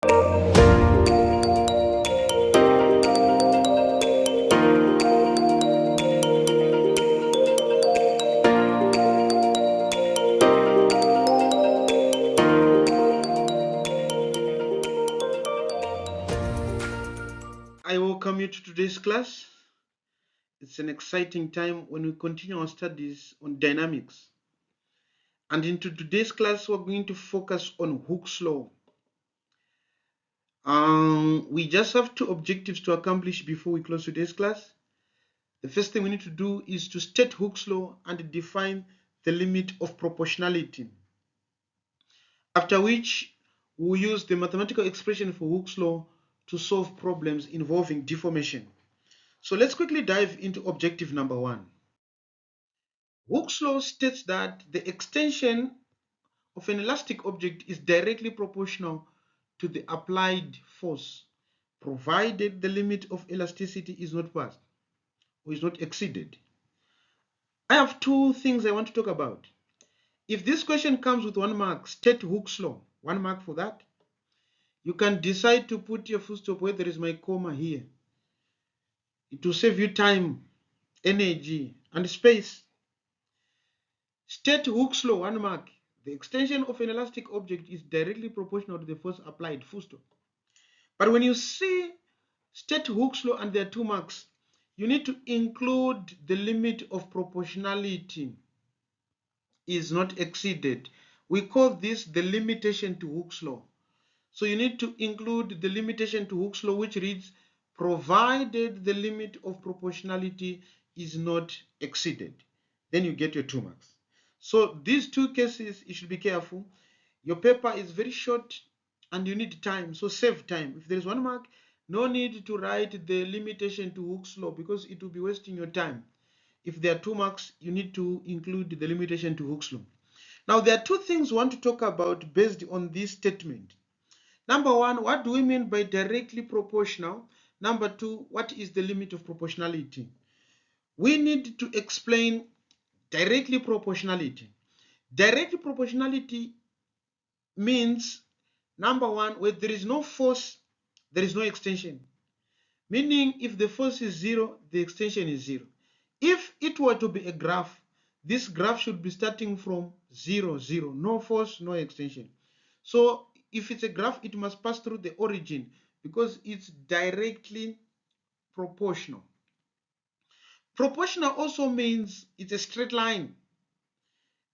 I welcome you to today's class. It's an exciting time when we continue our studies on dynamics. And into today's class, we're going to focus on Hooke's law. We just have two objectives to accomplish before we close today's class. The first thing we need to do is to state Hooke's law and define the limit of proportionality. After which, we'll use the mathematical expression for Hooke's law to solve problems involving deformation. So let's quickly dive into objective number 1. Hooke's law states that the extension of an elastic object is directly proportional to the applied force, provided the limit of elasticity is not passed or is not exceeded. I have two things I want to talk about. If this question comes with 1 mark, state Hooke's law, 1 mark for that. You can decide to put your full stop where there is my comma here. It will save you time, energy, and space. State Hooke's law, 1 mark. The extension of an elastic object is directly proportional to the force applied, full stop. But when you see state Hooke's law and there are 2 marks, you need to include the limit of proportionality is not exceeded. We call this the limitation to Hooke's law. So you need to include the limitation to Hooke's law, which reads, provided the limit of proportionality is not exceeded. Then you get your 2 marks. So these two cases, you should be careful. Your paper is very short and you need time, so save time. If there is 1 mark, no need to write the limitation to Hooke's law because it will be wasting your time. If there are 2 marks, you need to include the limitation to Hooke's law. Now, there are 2 things we want to talk about based on this statement. Number 1, what do we mean by directly proportional? Number 2, what is the limit of proportionality? We need to explain directly proportionality. Directly proportionality means, number 1, where there is no force, there is no extension. Meaning, if the force is 0, the extension is 0. If it were to be a graph, this graph should be starting from 0, 0, no force, no extension. So if it's a graph, it must pass through the origin because it's directly proportional. Proportional also means it's a straight line.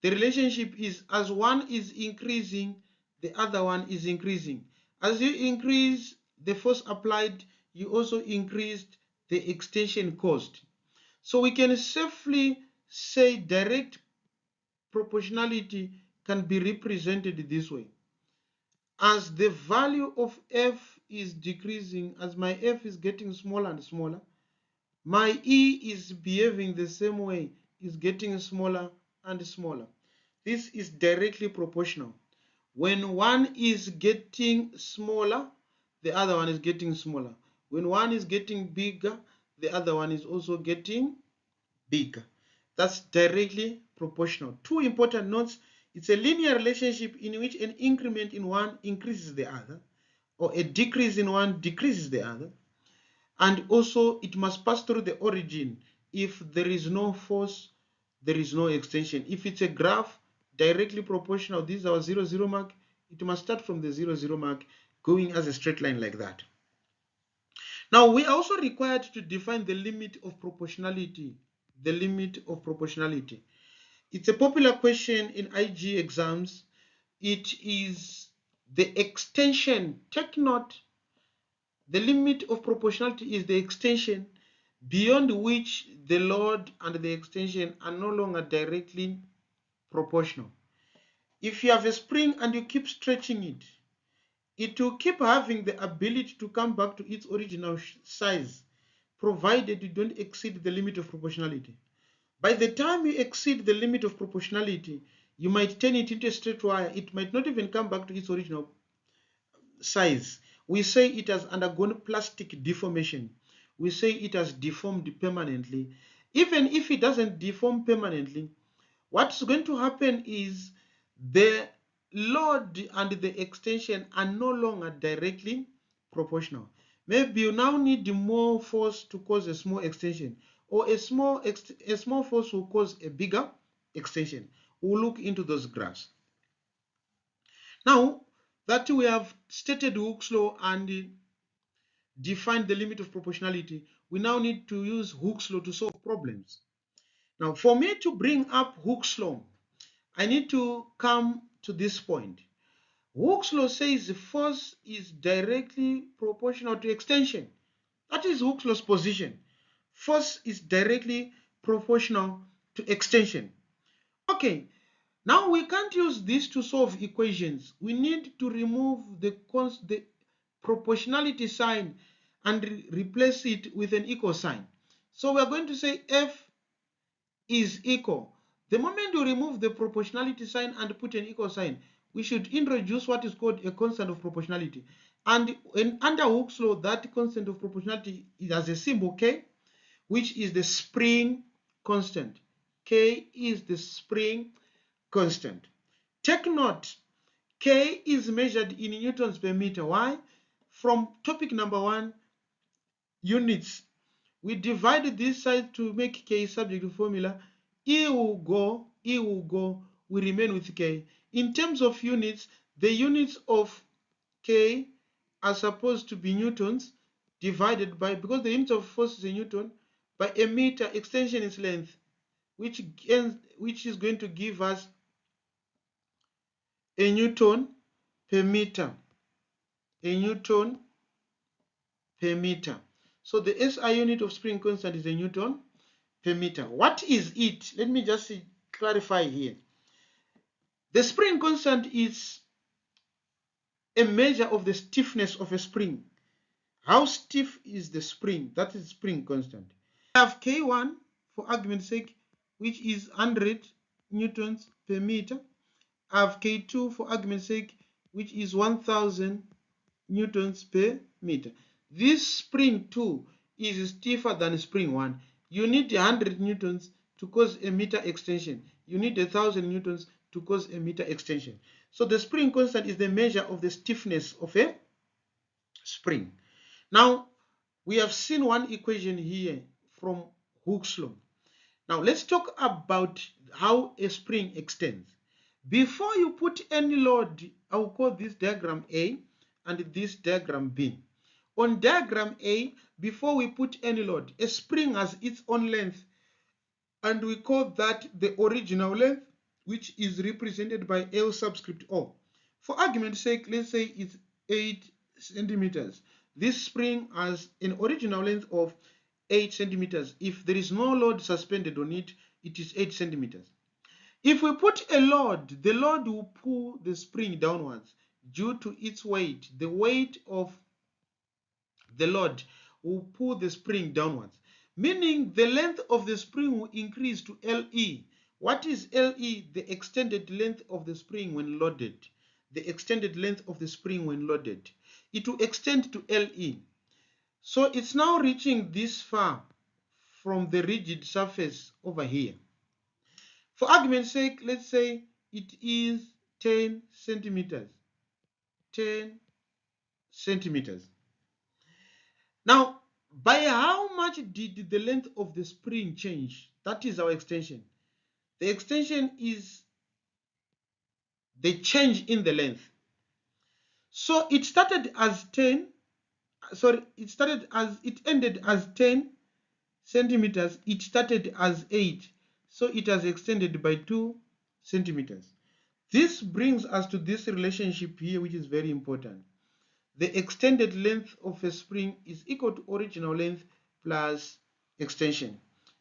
The relationship is as one is increasing, the other one is increasing. As you increase the force applied, you also increased the extension caused. So we can safely say direct proportionality can be represented this way. As the value of f is decreasing, as my f is getting smaller and smaller, my e is behaving the same way, is getting smaller and smaller. This is directly proportional. When one is getting smaller, the other one is getting smaller. When one is getting bigger, the other one is also getting bigger. That's directly proportional. 2 important notes. It's a linear relationship in which an increment in one increases the other, or a decrease in one decreases the other. And also, it must pass through the origin. If there is no force, there is no extension. If it's a graph, directly proportional, this is our 0, 0 mark, it must start from the 0, 0 mark, going as a straight line like that. Now, we are also required to define the limit of proportionality. The limit of proportionality. It's a popular question in IG exams. It is the extension. Take note, the limit of proportionality is the extension beyond which the load and the extension are no longer directly proportional. If you have a spring and you keep stretching it, it will keep having the ability to come back to its original size, provided you don't exceed the limit of proportionality. By the time you exceed the limit of proportionality, you might turn it into a straight wire. It might not even come back to its original size. We say it has undergone plastic deformation. We say it has deformed permanently. Even if it doesn't deform permanently, what's going to happen is the load and the extension are no longer directly proportional. Maybe you now need more force to cause a small extension, or a small force will cause a bigger extension. We'll look into those graphs. Now that we have stated Hooke's law and defined the limit of proportionality, we now need to use Hooke's law to solve problems. Now, for me to bring up Hooke's law, I need to come to this point. Hooke's law says the force is directly proportional to extension. That is Hooke's law's position. Force is directly proportional to extension. Okay, now we can't use this to solve equations. We need to remove the proportionality sign and replace it with an equal sign. So we are going to say F is equal. The moment you remove the proportionality sign and put an equal sign, we should introduce what is called a constant of proportionality. And under Hooke's law, that constant of proportionality has a symbol K, which is the spring constant. K is the spring constant. Take note, K is measured in newtons per meter. Why? From topic number 1, units. We divide this side to make K subject to formula. E will go, we remain with K. In terms of units, the units of K are supposed to be newtons divided by, because the unit of force is a newton, by a meter. Extension is length, which is going to give us a newton per meter. A newton per meter. So the SI unit of spring constant is a newton per meter. What is it? Let me just clarify here. The spring constant is a measure of the stiffness of a spring. How stiff is the spring? That is spring constant. I have K1 for argument's sake, which is 100 newtons per meter. I have K2 for argument's sake, which is 1000 newtons per meter. This spring 2 is stiffer than spring 1. You need 100 newtons to cause a meter extension. You need 1000 newtons to cause a meter extension. So the spring constant is the measure of the stiffness of a spring. Now, we have seen one equation here from Hooke's law. Now, let's talk about how a spring extends. Before you put any load, I will call this diagram A and this diagram B. On diagram A, before we put any load, a spring has its own length, and we call that the original length, which is represented by L subscript O. For argument's sake, let's say it's 8 centimeters. This spring has an original length of 8 centimeters. If there is no load suspended on it, it is 8 centimeters. If we put a load, the load will pull the spring downwards due to its weight. The weight of the load will pull the spring downwards, meaning the length of the spring will increase to LE. What is LE? The extended length of the spring when loaded. The extended length of the spring when loaded. It will extend to LE. So it's now reaching this far from the rigid surface over here. For argument's sake, let's say it is 10 centimeters. 10 centimeters. Now, by how much did the length of the spring change? That is our extension. The extension is the change in the length. So it started as 10, it ended as 10 centimeters. It started as 8. So it has extended by 2 centimeters. This brings us to this relationship here, which is very important. The extended length of a spring is equal to original length plus extension.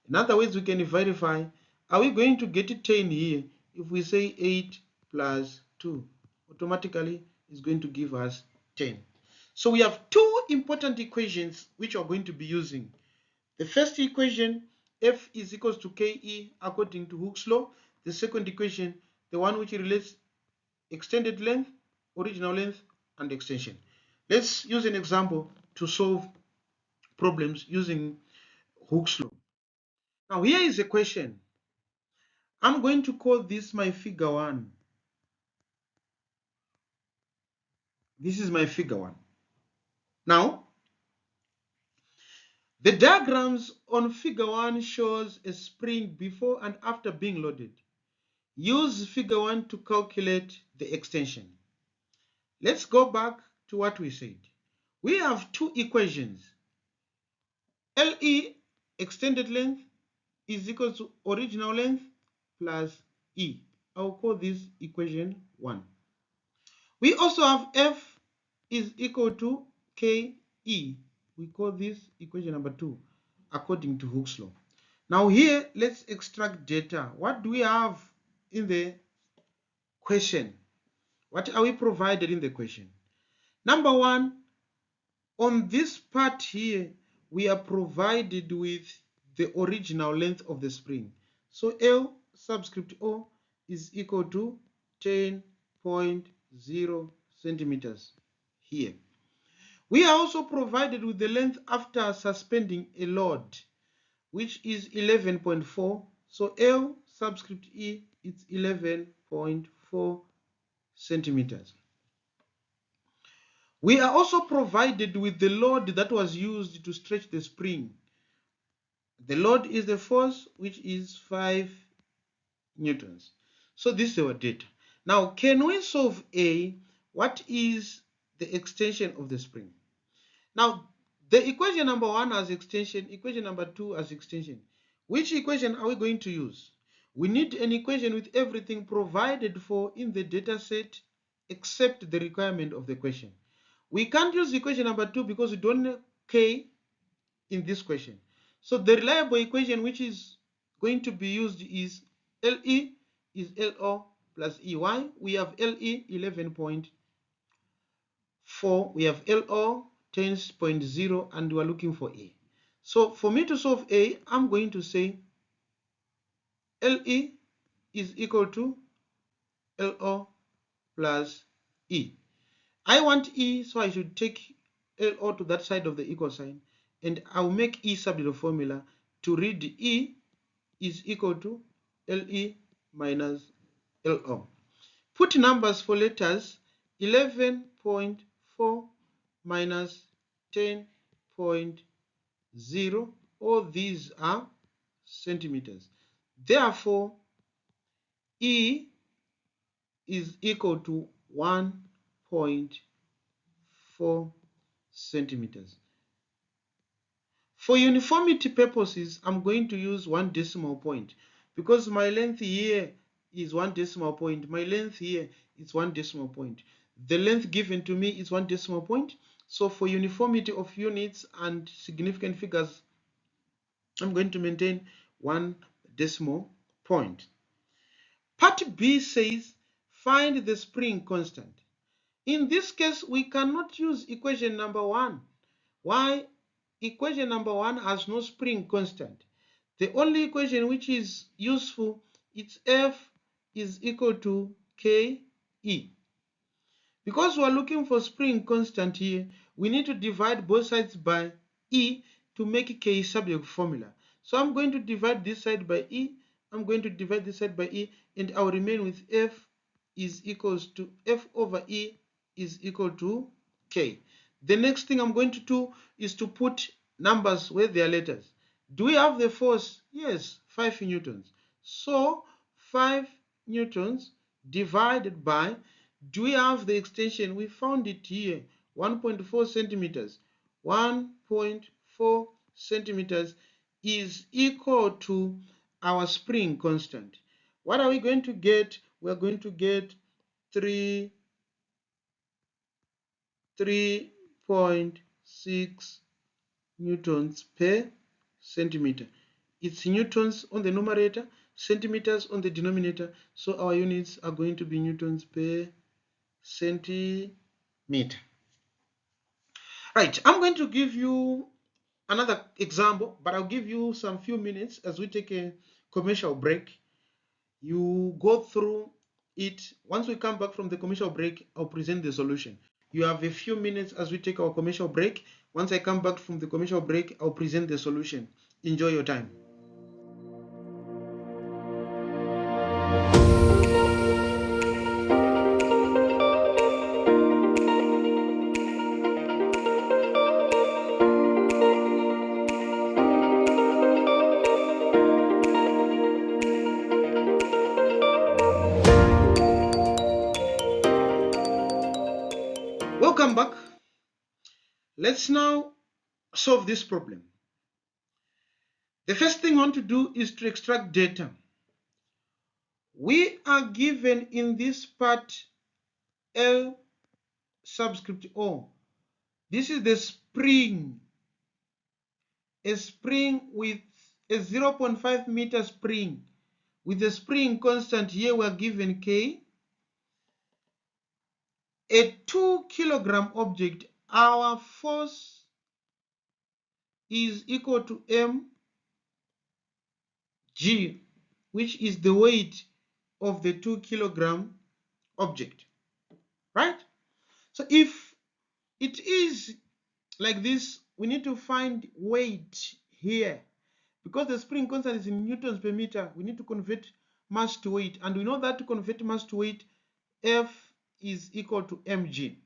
In other words, we can verify, are we going to get 10 here? If we say 8 plus 2, automatically is going to give us 10. So we have two important equations which we are going to be using. The first equation, F is equals to KE according to Hooke's law. The second equation, the one which relates extended length, original length, and extension. Let's use an example to solve problems using Hooke's law. Now here is a question. I'm going to call this my figure 1. This is my figure 1. Now, the diagrams on figure 1 shows a spring before and after being loaded. Use figure 1 to calculate the extension. Let's go back to what we said. We have two equations. LE, extended length, is equal to original length plus E. I'll call this equation 1. We also have F is equal to KE. We call this equation number 2 according to Hooke's law. Now here, let's extract data. What do we have in the question? What are we provided in the question? Number 1, on this part here, we are provided with the original length of the spring. So L subscript O is equal to 10.0 centimeters here. We are also provided with the length after suspending a load, which is 11.4. So L subscript E is 11.4 centimeters. We are also provided with the load that was used to stretch the spring. The load is the force, which is 5 newtons. So this is our data. Now, can we solve A? What is the extension of the spring? Now, the equation number 1 has extension, equation number 2 has extension. Which equation are we going to use? We need an equation with everything provided for in the data set except the requirement of the question. We can't use equation number 2 because we don't know K in this question. So the reliable equation which is going to be used is LE is LO plus EY. We have LE 11.4, we have LO 10.0, and we are looking for A. So for me to solve A, I'm going to say LE is equal to LO plus E. I want E, so I should take LO to that side of the equal sign, and I'll make E sub the formula to read E is equal to LE minus LO. Put numbers for letters. 11.4 minus 10.0, all these are centimeters. Therefore, E is equal to 1.4 centimeters. For uniformity purposes, I'm going to use 1 decimal point because my length here is 1 decimal point. My length here is 1 decimal point. The length given to me is 1 decimal point. So for uniformity of units and significant figures, I'm going to maintain 1 decimal point. Part B says, find the spring constant. In this case, we cannot use equation number 1. Why? Equation number 1 has no spring constant. The only equation which is useful is F is equal to KE. Because we are looking for spring constant here, we need to divide both sides by E to make K subject formula. So I'm going to divide this side by E, I'm going to divide this side by E, and I'll remain with F is equals to F over E is equal to K. The next thing I'm going to do is to put numbers where they are letters. Do we have the force? Yes, 5 newtons. So 5 newtons divided by, do we have the extension? We found it here, 1.4 centimeters. 1.4 centimeters is equal to our spring constant. What are we going to get? We're going to get 3.6 newtons per centimeter. It's newtons on the numerator, centimeters on the denominator, so our units are going to be newtons per centimeter. Right, I'm going to give you another example, but I'll give you some few minutes as we take a commercial break. You go through it. Once we come back from the commercial break, I'll present the solution. You have a few minutes as we take our commercial break. Once I come back from the commercial break, I'll present the solution. Enjoy your time. Let's now solve this problem. The first thing I want to do is to extract data. We are given in this part L subscript O. This is the spring, a spring with a 0.5 meter spring with a spring constant. Here we are given K. A 2 kilogram object, our force is equal to mg, which is the weight of the 2 kilogram object, right? So if it is like this, we need to find weight here. Because the spring constant is in newtons per meter, we need to convert mass to weight. And we know that to convert mass to weight, F is equal to mg.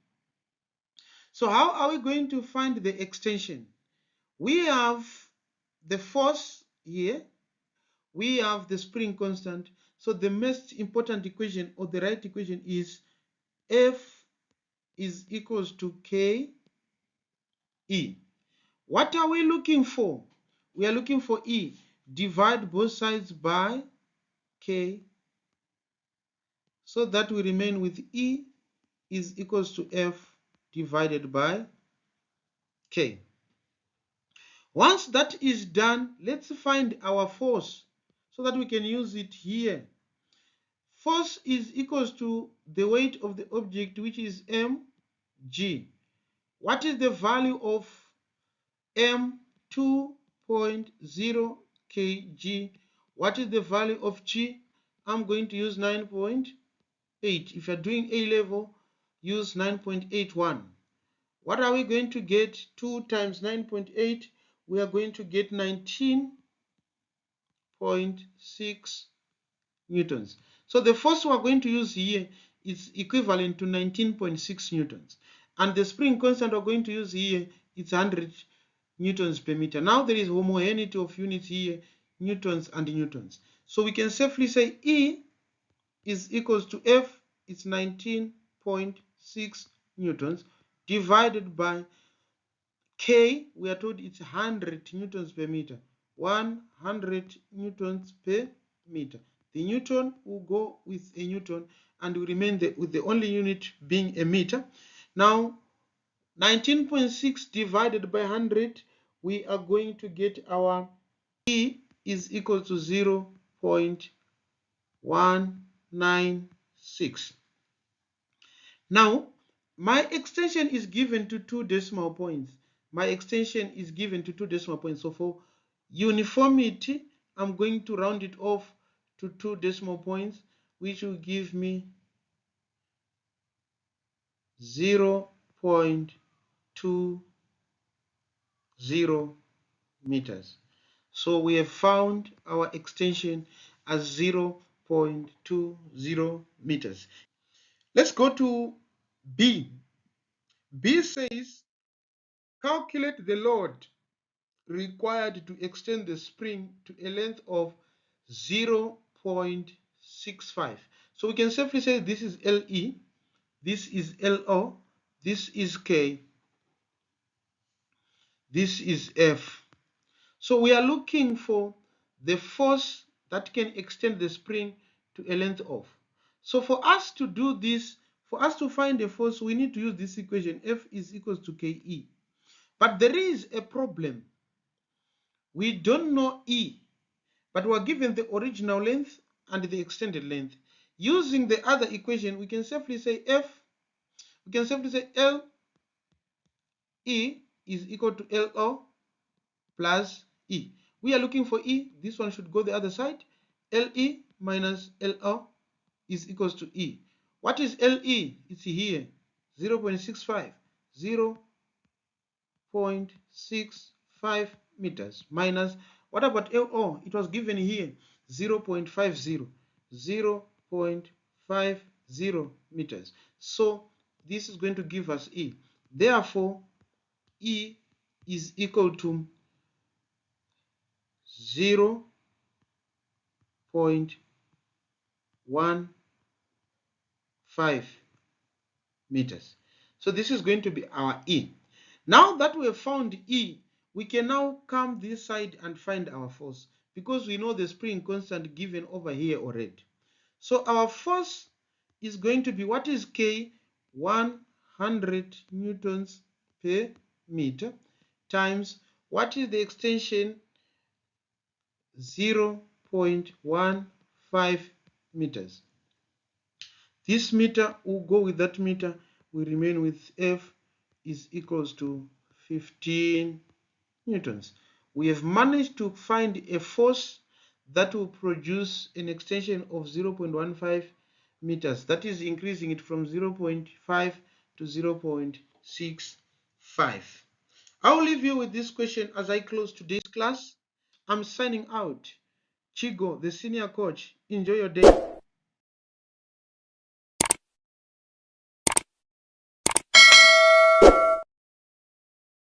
So how are we going to find the extension? We have the force here, we have the spring constant. So the most important equation, or the right equation, is F is equals to K E. What are we looking for? We are looking for E. Divide both sides by K, so that we remain with E is equals to F divided by K. Once that is done, let's find our force so that we can use it here. Force is equals to the weight of the object, which is mg. What is the value of m? 2.0 kg. What is the value of g? I'm going to use 9.8. If you're doing A level, use 9.81. What are we going to get? 2 times 9.8, we are going to get 19.6 newtons. So the force we are going to use here is equivalent to 19.6 newtons. And the spring constant we are going to use here is 100 newtons per meter. Now there is homogeneity of units here, newtons and newtons. So we can safely say E is equals to F, it's 19.6 newtons, divided by K, we are told it's 100 newtons per meter. 100 newtons per meter. The newton will go with a newton and will remain with the only unit being a meter. Now 19.6 divided by 100, we are going to get our E is equal to 0.196. Now my extension is given to 2 decimal points. My extension is given to 2 decimal points. So for uniformity, I'm going to round it off to 2 decimal points, which will give me 0.20 meters. So we have found our extension as 0.20 meters. Let's go to B. B says calculate the load required to extend the spring to a length of 0.65. So we can safely say this is LE, this is LO, this is K, this is F. So we are looking for the force that can extend the spring to a length of. So for us to do this, for us to find the force, we need to use this equation, F is equals to KE. But there is a problem. We don't know E, but we're given the original length and the extended length. Using the other equation, we can safely say LE is equal to LO plus E. We are looking for E. This one should go the other side. LE minus LO is equals to E. What is LE? It's here, 0.65. 0.65 meters minus, what about LO? It was given here, 0.50. 0.50 meters. So this is going to give us E. Therefore, E is equal to 0.15 meters. So this is going to be our E. Now that we have found E, we can now come this side and find our force, because we know the spring constant given over here already. So our force is going to be, what is K? 100 newtons per meter times, what is the extension? 0.15 meters. This meter will go with that meter, we remain with F is equals to 15 newtons. We have managed to find a force that will produce an extension of 0.15 meters. That is increasing it from 0.5 to 0.65. I will leave you with this question as I close today's class. I'm signing out. Chigo, the senior coach. Enjoy your day.